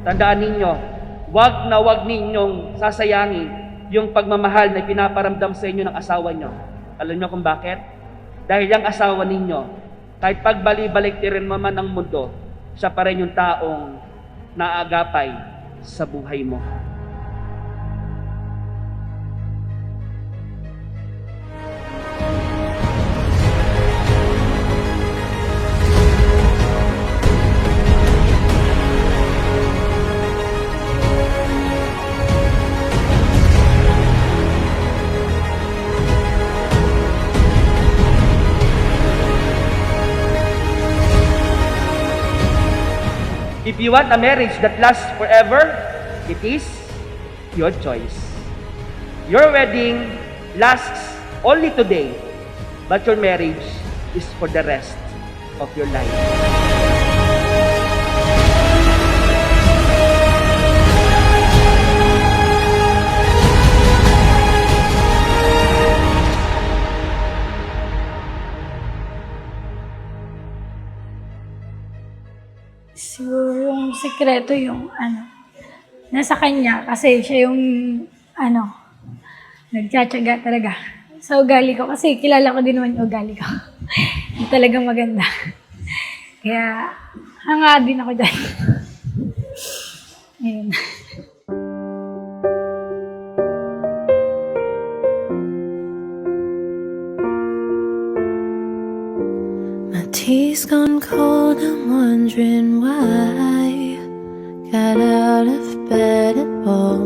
Tandaan ninyo, wag na wag ninyong sasayangin yung pagmamahal na pinaparamdam sa inyo ng asawa nyo. Alam nyo kung bakit? Dahil yung asawa ninyo, kahit pagbalik-balik tirin mo man ang mundo, siya pa rin yung taong naagapay sa buhay mo. If you want a marriage that lasts forever, it is your choice. Your wedding lasts only today, but your marriage is for the rest of your life. Siguro yung sikreto yung nasa kanya kasi siya yung nagtsatsaga talaga sa ugali ko kasi kilala ko din naman yung ugali ko. Yung talagang maganda. Kaya hanga din ako dyan. Ayun. Tea's gone cold, I'm wondering why. Got out of bed at all.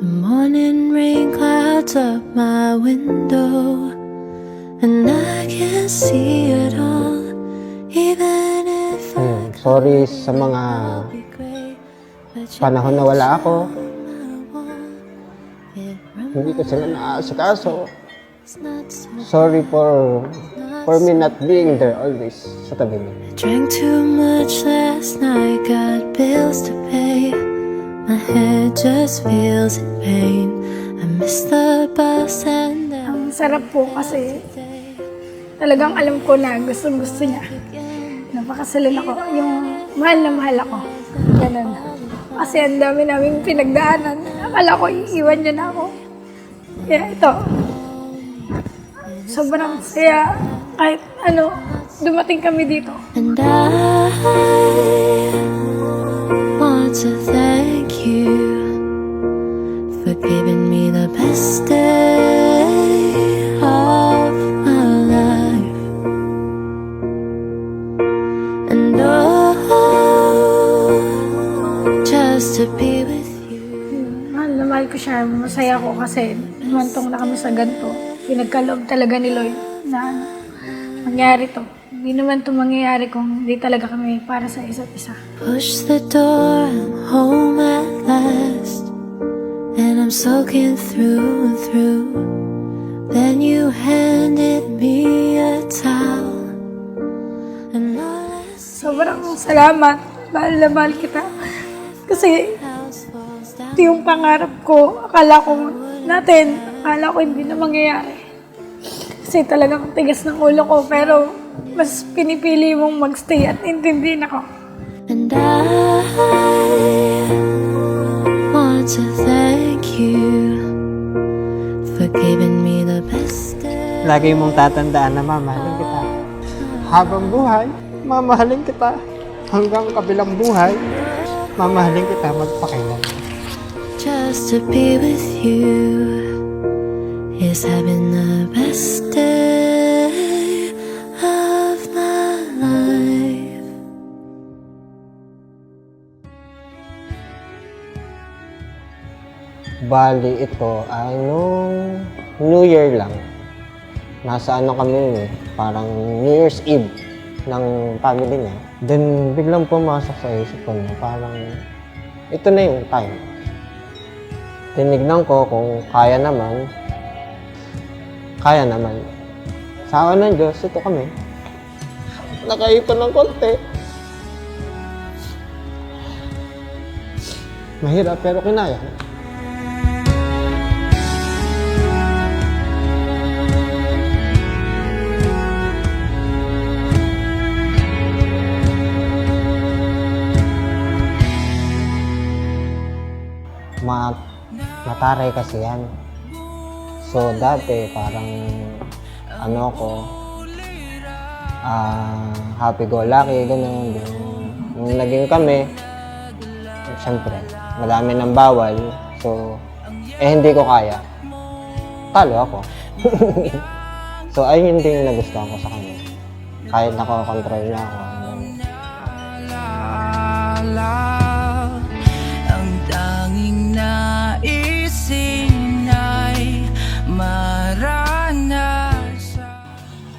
The morning rain clouds up my window, and I can't see it all. Even if I Sorry sa mga panahon na wala ako. Hindi ko sila naasikaso. Sorry for me not being there always sa tabi mo. Drank too much last night, got bills to pay. My head just feels in pain. I miss the bus and Ang sarap po kasi talagang alam ko na gusto niya. Napakasalan ako. Yung mahal na mahal ako. Ganun. Kasi ang dami namin pinagdaanan. Akala ko iiwan niya na ako. Kaya ito. Sobrang saya. Kahit dumating kami dito. And I want to thank you for giving me the best day of my life. And just to be with you. Mahal na mahal ko siya. Masaya ko kasi lumantong na kami sa ganito. Pinagkaloob talaga ni Lloyd na mangyari to. Hindi naman to mangyayari kung hindi talaga kami para sa isa't isa. Push the door, I'm home at last, and I'm soaking through and through. Then you handed me a towel, and all I see Sobrang salamat. Mahal na mahal kita. Kasi ito yung pangarap ko. Akala ko hindi na mangyayari. Kasi talagang tigas ng ulo ko. Pero mas pinipili mong magstay at intindihin ako. and I want to thank you for giving me the best day. Lagi mong tatandaan na mamahalin kita. Habang buhay, mamahalin kita. Hanggang kabilang buhay, mamahalin kita magpakailan. Just to be with you is having the best day of my life. Bali, ito ay nung New Year lang. Nasa kami parang New Year's Eve ng family niya. Then, biglang pumasok sa isip ko na parang ito na yung time. Tinignan ko kung kaya naman. Sa awan ng Diyos, ito kami. Nakaipon ng konti. Mahirap pero kinaya. Mataray kasi yan. So, dati, parang, happy-go-lucky, gano'n. Nung naging kami, siyempre, madami ng bawal. So, hindi ko kaya. Talo ako. So, ayun din yung nagustuhan ko sa kanya. Kahit nakakontrol na ako. Ang tanging naisin ay maranasan.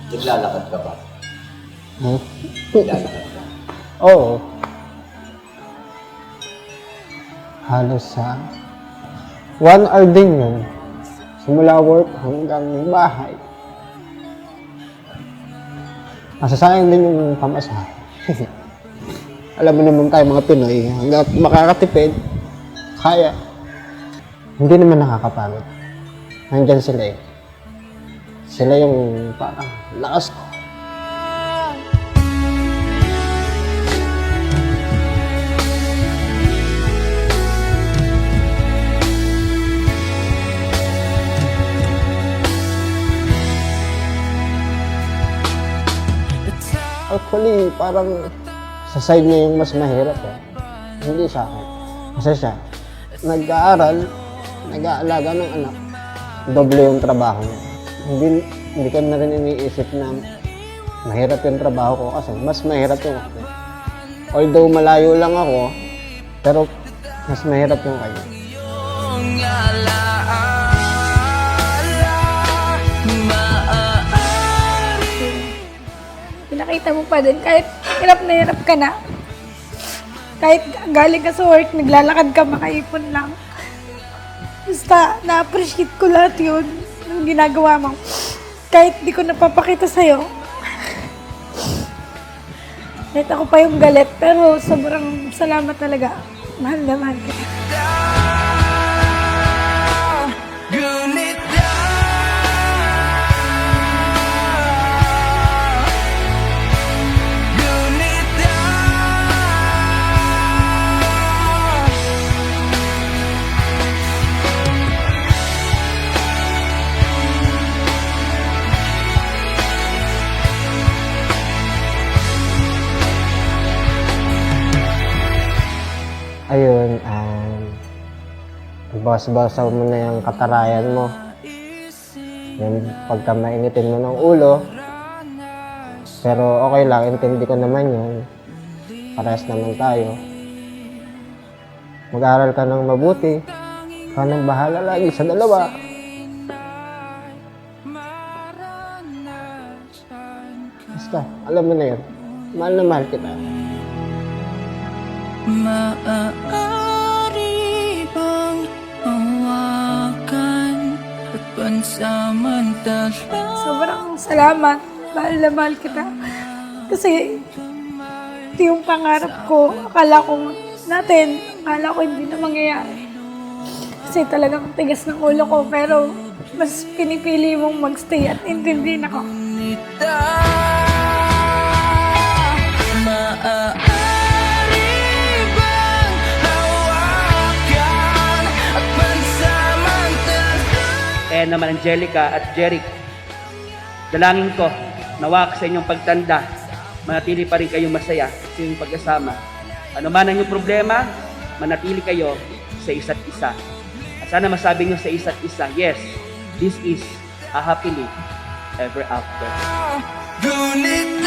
Naglalakad ka ba? Oo. Halos sa 1 hour din yun. Simula work hanggang bahay. Masasayang din yung pamasahe. Alam mo naman tayo mga Pinoy, hanggang makakatipid, kaya. Hindi naman nakakapagod. Nandyan sila eh. Sila yung parang lakas ko. Actually, parang sa side niya yung mas mahirap eh. Hindi sa akin. Kasi siya, nag-aaral, nag-aalaga ng anak, doble yung trabaho niya. Hindi ko na rin iniisip na mahirap yung trabaho ko kasi mas mahirap yung ako. Although malayo lang ako, pero mas mahirap yung kanya. Yung alaala, Pinakita mo pa din, kahit hirap na hirap ka na. Kahit galing ka sa work, naglalakad ka, makaipon lang. Basta, na-appreciate ko lahat yun, yung ginagawa mo. Kahit di ko napapakita sa'yo. Kahit ako pa yung galit, pero sobrang salamat talaga. Mahal na mahal kita. gunit Ayun, bawas-bawasan mo na yung katarayan mo. Yung pagka mainitin mo ng ulo. Pero okay lang, intindi ko naman yun. Parehas naman tayo. Mag-aaral ka ng mabuti. Ikaw nang bahala lagi sa dalawa. Basta, alam mo na yun. Mahal na mahal kita. maaari bang hawakan at pansamantala? Sobrang salamat. Mahal na mahal kita. Kasi ito yung pangarap ko. Akala ko hindi na mangyayari. Kasi talagang tigas ng ulo ko. Pero mas pinipili mong magstay at intindihin ako. Maaari bang hawakan at pansamantala? Kaya naman Angelica at Jeric, dalangin ko, nawa sa inyong pagtanda, manatili pa rin kayong masaya sa inyong pagkasama. Ano man ang inyong problema, manatili kayo sa isa't isa. At sana masabi nyo sa isa't isa, yes, this is a happily ever after. Gunit